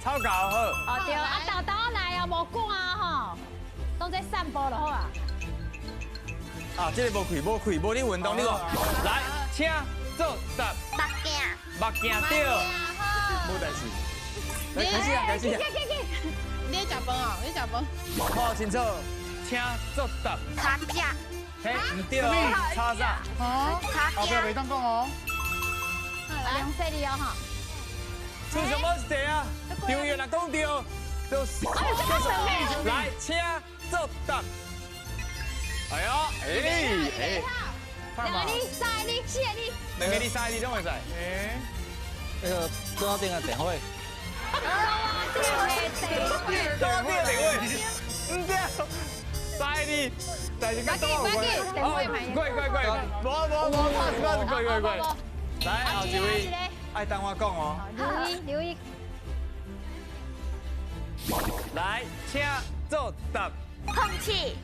超搞好。哦对，啊豆豆来啊，无赶啊吼，当在散步就好啊。啊，这个无开，无你运动你个。来，请做答。目镜对。无代志。来，开始啊，开始啊。你食饭哦，你食饭。看清楚，请做答。擦架，嘿，唔对哦，叉啥？哦，后壁袂当讲哦。梁细你哦吼。出什么题啊？对呀，若讲对，就来，请做答。哎呦，两个你、三个你、四个你。两个你、三个你拢会使。那个中央电的电话。中央电话，唔对，三个你，但是跟中央有关。无，pass，来，后一位，爱等我讲哦。留意。来，请做答。空气，